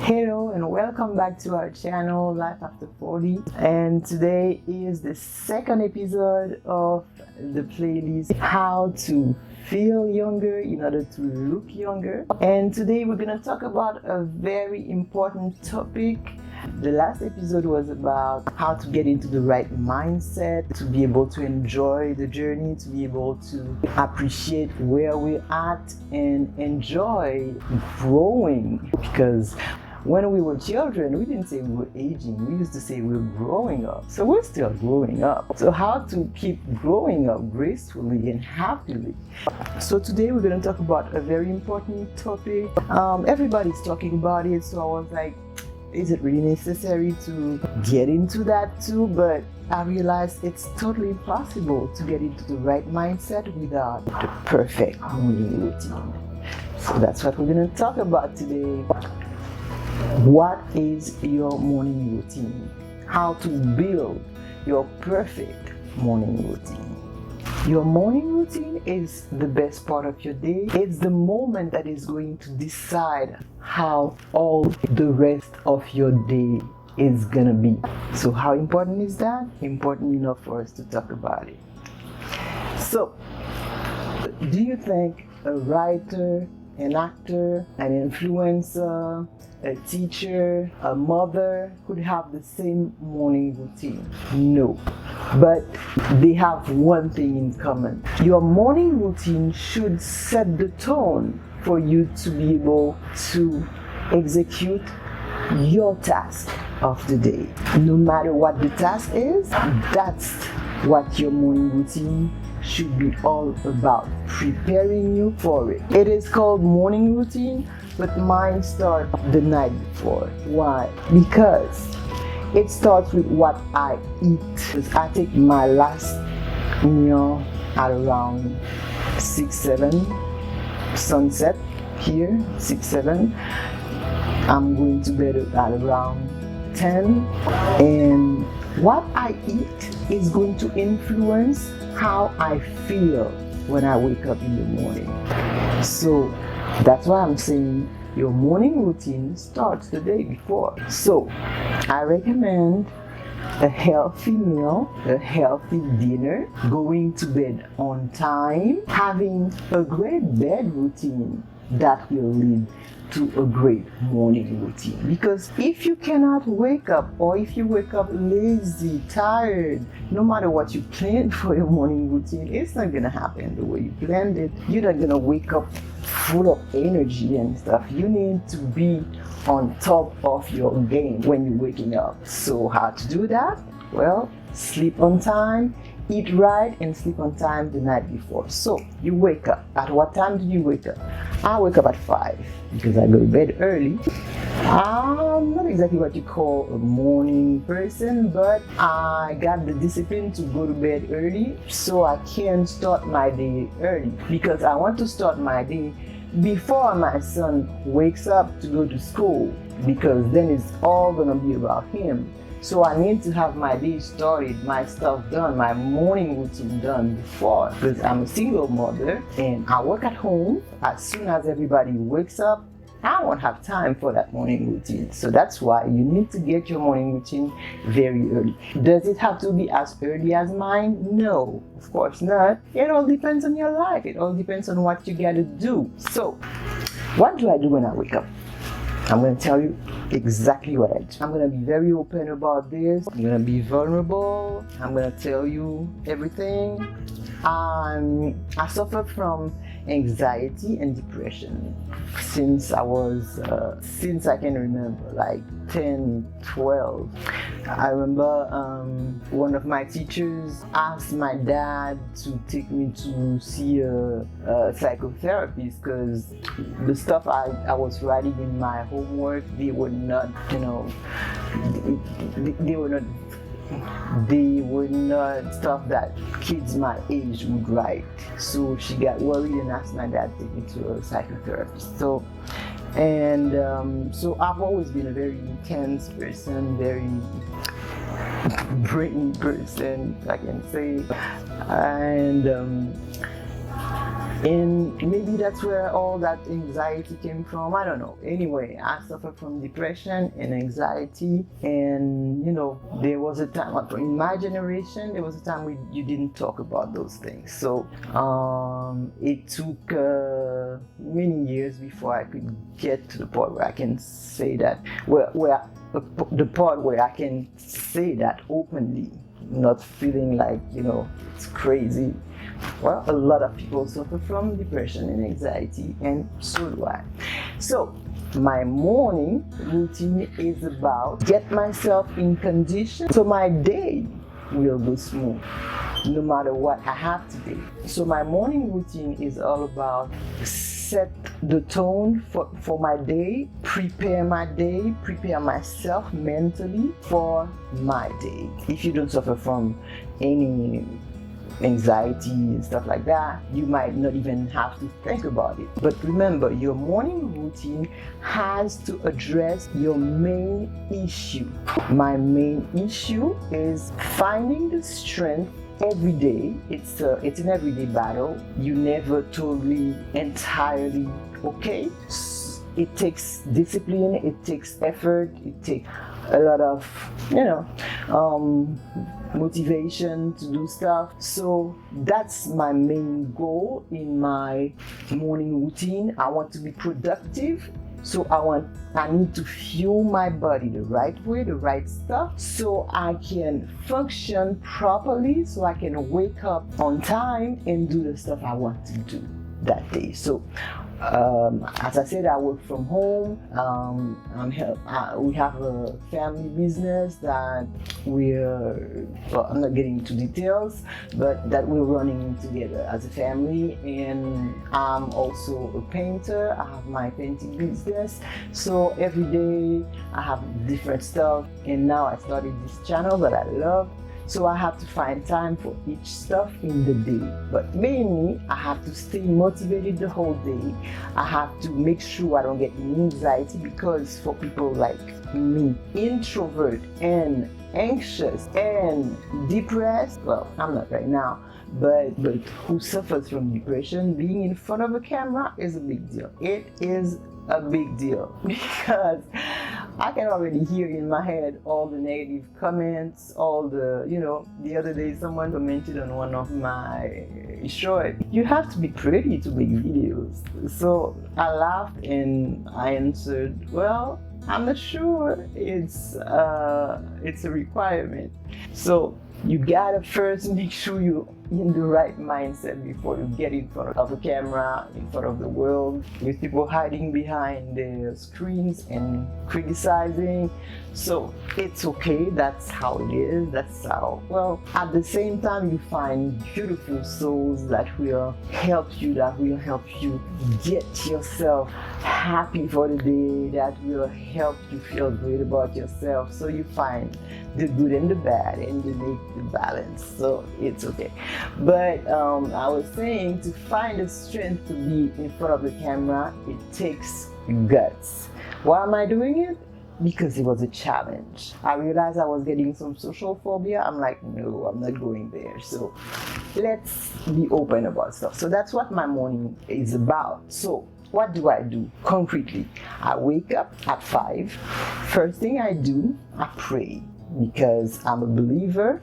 Hello and welcome back to our channel Life After 40, and today is the second episode of the playlist How to Feel Younger in Order to Look Younger. And today we're going to talk about a very important topic. The last episode was about how to get into the right mindset, to be able to enjoy the journey, to be able to appreciate where we're at and enjoy growing. Because when we were children, we didn't say we were aging, we used to say we were growing up. So we're still growing up. So how to keep growing up gracefully and happily. So today we're going to talk about a very important topic. Everybody's talking about it, so I was like, is it really necessary to get into that too? But I realized it's totally possible to get into the right mindset without the perfect morning routine. So that's what we're going to talk about today. What is your morning routine? How to build your perfect morning routine. Your morning routine is the best part of your day. It's the moment that is going to decide how all the rest of your day is gonna be. So how important is that? Important enough for us to talk about it. So, do you think a writer, an actor, an influencer, a teacher, a mother could have the same morning routine? No. But they have one thing in common. Your morning routine should set the tone for you to be able to execute your task of the day. No matter what the task is, that's what your morning routine should be all about, preparing you for it. It is called morning routine, but mine starts the night before. Why? Because it starts with what I eat. I take my last meal at around 6-7, sunset here, 6-7. I'm going to bed at around 10, and what I eat is going to influence how I feel when I wake up in the morning. So that's why I'm saying your morning routine starts the day before. So I recommend a healthy meal, a healthy dinner, going to bed on time, having a great bed routine that will lead to a great morning routine. Because if you cannot wake up, or if you wake up lazy, tired, no matter what you planned for your morning routine, it's not gonna happen the way you planned it. You're not gonna wake up full of energy and stuff. You need to be on top of your game when you're waking up. So how to do that? Well, sleep on time, eat right, and sleep on time the night before. So you wake up. At what time do you wake up? I wake up at 5 because I go to bed early. I'm not exactly what you call a morning person, but I got the discipline to go to bed early so I can start my day early, because I want to start my day before my son wakes up to go to school, because then it's all gonna be about him. So I need to have my day started, my stuff done, my morning routine done before, because I'm a single mother and I work at home. As soon as everybody wakes up, I won't have time for that morning routine. So that's why you need to get your morning routine very early. Does it have to be as early as mine? No, of course not. It all depends on your life. It all depends on what you gotta do. So what do I do when I wake up? I'm going to tell you exactly what I do. I'm going to be very open about this. I'm going to be vulnerable. I'm going to tell you everything. I suffer from anxiety and depression since I can remember, like 10, 12. I remember one of my teachers asked my dad to take me to see a psychotherapist, because the stuff I was writing in my homework, they were not, they were not stuff that kids my age would write. So she got worried and asked my dad to take me to a psychotherapist. So I've always been a very intense person, very brainy person, I can say. And And maybe that's where all that anxiety came from. I don't know. Anyway, I suffer from depression and anxiety. And, there was a time in my generation, there was a time you didn't talk about those things. So it took many years before I could get to the point where I can say that, the part where I can say that openly, not feeling like, it's crazy. Well, a lot of people suffer from depression and anxiety, and so do I. So my morning routine is about get myself in condition so my day will go smooth, no matter what I have today. So my morning routine is all about set the tone for my day, prepare my day, prepare myself mentally for my day. If you don't suffer from any anxiety and stuff like that, you might not even have to think about it. But remember, your morning routine has to address your main issue. My main issue is finding the strength every day. It's an everyday battle. You never totally entirely okay. It takes discipline, it takes effort, it takes a lot of motivation to do stuff. So that's my main goal in my morning routine. I want to be productive. So I need to fuel my body the right way, the right stuff, so I can function properly, so I can wake up on time and do the stuff I want to do that day. So as I said, I work from home. We have a family business that I'm not getting into details, but that we're running together as a family. And I'm also a painter. I have my painting business. So every day I have different stuff. And now I started this channel that I love. So I have to find time for each stuff in the day. But mainly, I have to stay motivated the whole day. I have to make sure I don't get any anxiety, because for people like me, introvert and anxious and depressed, well, I'm not right now, but who suffers from depression, being in front of a camera is a big deal. It is a big deal, because I can already hear in my head all the negative comments, all the, the other day someone commented on one of my shorts, you have to be pretty to make videos. So I laughed and I answered, well, I'm not sure it's a requirement. So you gotta first make sure you're in the right mindset before you get in front of a camera, in front of the world, with people hiding behind their screens and criticizing. So it's okay, that's how it is, that's how, well, at the same time you find beautiful souls that will help you get yourself happy for the day, that will help you feel great about yourself. So you find the good and the bad, and you make the balance. So it's okay. But I was saying, to find the strength to be in front of the camera, it takes guts. Why am I doing it? Because it was a challenge. I realized I was getting some social phobia. I'm like, no, I'm not going there. So let's be open about stuff. So that's what my morning is about. So what do I do concretely? I wake up at 5. First thing I do, I pray, because I'm a believer.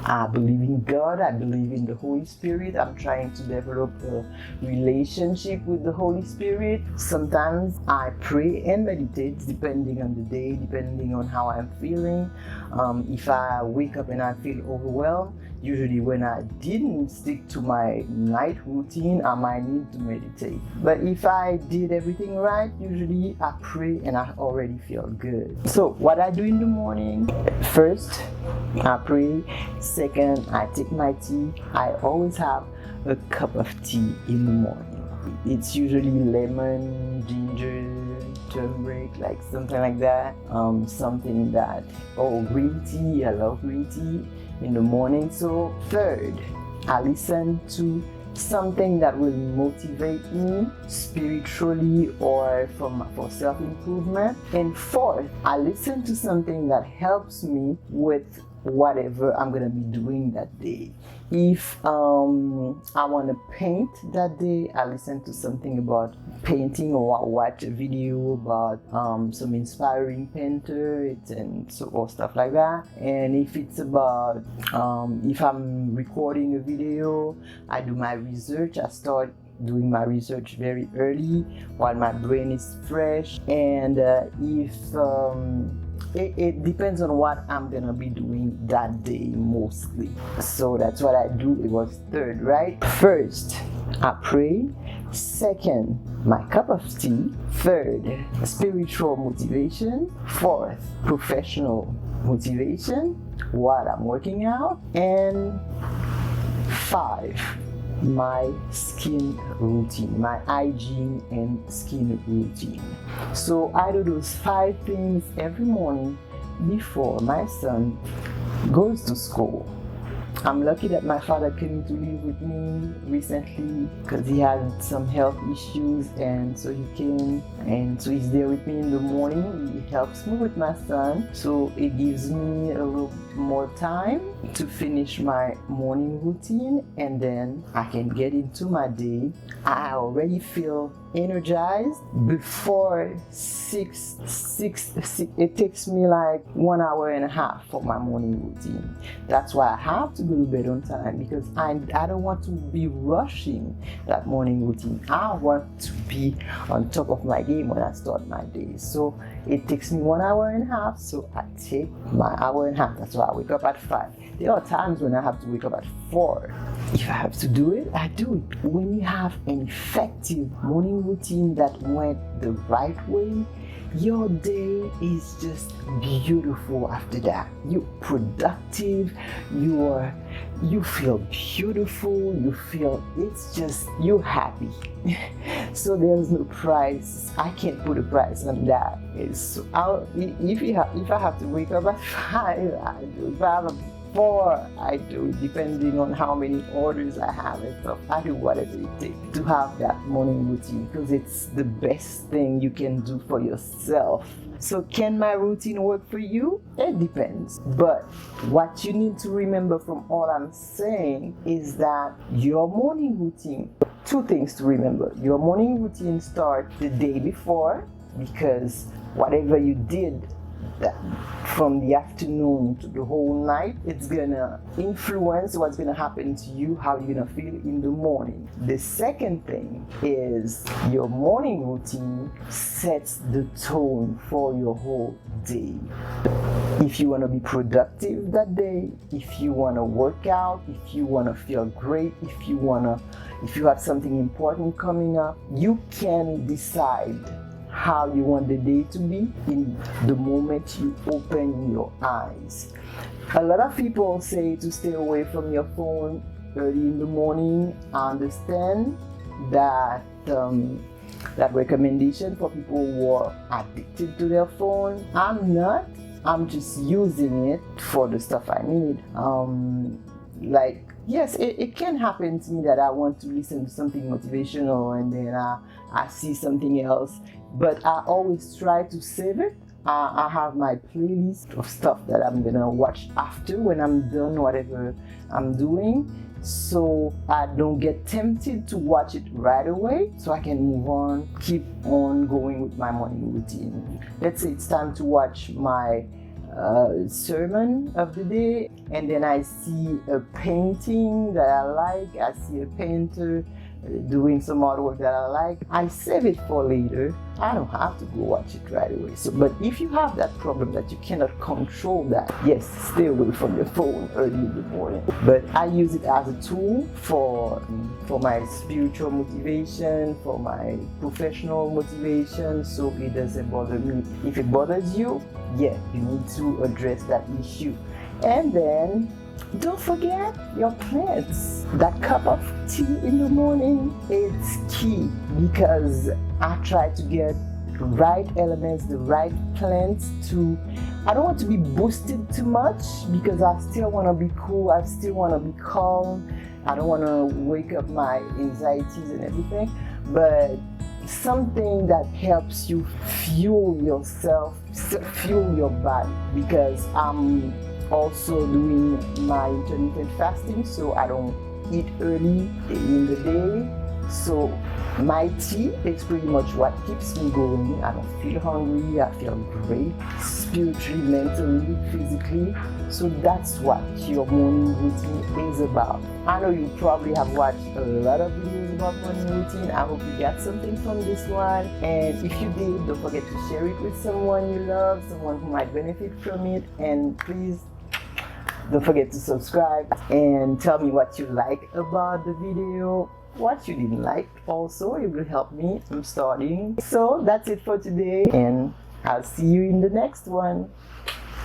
I believe in God, I believe in the Holy Spirit. I'm trying to develop a relationship with the Holy Spirit. Sometimes I pray and meditate, depending on the day, depending on how I'm feeling. If I wake up and I feel overwhelmed, usually when I didn't stick to my night routine, I might need to meditate. But if I did everything right, usually I pray and I already feel good. So what I do in the morning, first, I pray. Second, I take my tea. I always have a cup of tea in the morning. It's usually lemon, ginger, turmeric, like something like that. Something that, green tea. I love green tea in the morning. So third, I listen to something that will motivate me spiritually or for self-improvement. And fourth, I listen to something that helps me with whatever I'm gonna be doing that day. If I want to paint that day, I listen to something about painting, or I watch a video about some inspiring painter and so, or stuff like that. And if it's about if I'm recording a video, I do my research. I start doing my research very early while my brain is fresh. And if it depends on what I'm gonna be doing that day mostly. So that's what I do. It was third, right? First, I pray. Second, my cup of tea. Third, spiritual motivation. Fourth, professional motivation while I'm working out. And 5, my skin routine, my hygiene and skin routine. So I do those 5 things every morning before my son goes to school. I'm lucky that my father came to live with me recently because he had some health issues, and so he came, and so he's there with me in the morning. He helps me with my son, so it gives me a little more time to finish my morning routine, and then I can get into my day. I already feel energized before 6. It takes me like 1.5 hours for my morning routine. That's why I have to go to bed on time, because I don't want to be rushing that morning routine. I want to be on top of my game when I start my day. So it takes me 1.5 hours, so I take my 1.5 hours. That's why I wake up at 5. There are times when I have to wake up at 4. If I have to do it, I do it. When you have an effective morning routine that went the right way, your day is just beautiful after that. You're productive, you feel beautiful, you're happy. So there's no price. I can't put a price on that. If I have to wake up at 5, I do. If I have 4, I do, depending on how many orders I have and stuff. I do whatever it takes to have that morning routine, because it's the best thing you can do for yourself. So can my routine work for you? It depends. But what you need to remember from all I'm saying is that your morning routine, 2 things to remember. Your morning routine starts the day before, because whatever you did from the afternoon to the whole night, it's gonna influence what's gonna happen to you, how you're gonna feel in the morning. The second thing is your morning routine sets the tone for your whole day. If you want to be productive that day, if you want to work out, if you want to feel great, if you have something important coming up, you can decide how you want the day to be in the moment you open your eyes. A lot of people say to stay away from your phone early in the morning. I understand that that recommendation for people who are addicted to their phone. I'm not. I'm just using it for the stuff I need. Yes, it can happen to me that I want to listen to something motivational, and then I see something else. But I always try to save it. I have my playlist of stuff that I'm gonna watch after when I'm done whatever I'm doing, so I don't get tempted to watch it right away, so I can move on, keep on going with my morning routine. Let's say it's time to watch my sermon of the day, and then I see a painting that I like, I see a painter doing some artwork that I like, I save it for later. I don't have to go watch it right away. So, but if you have that problem that you cannot control that, yes, stay away from your phone early in the morning. But I use it as a tool for my spiritual motivation, for my professional motivation, so it doesn't bother me. If it bothers you, yeah, you need to address that issue. And then don't forget your plants. That cup of tea in the morning, it's key, because I try to get the right elements, the right plants to, I don't want to be boosted too much, because I still want to be cool, I still want to be calm. I don't want to wake up my anxieties and everything, but something that helps you fuel yourself, fuel your body, because also doing my intermittent fasting, so I don't eat early in the day. So my tea is pretty much what keeps me going. I don't feel hungry, I feel great spiritually, mentally, physically. So that's what your morning routine is about. I know you probably have watched a lot of videos about morning routine. I hope you got something from this one. And if you did, don't forget to share it with someone you love, someone who might benefit from it. And please don't forget to subscribe and tell me what you like about the video, what you didn't like also. It will help me. I'm starting. So that's it for today, and I'll see you in the next one.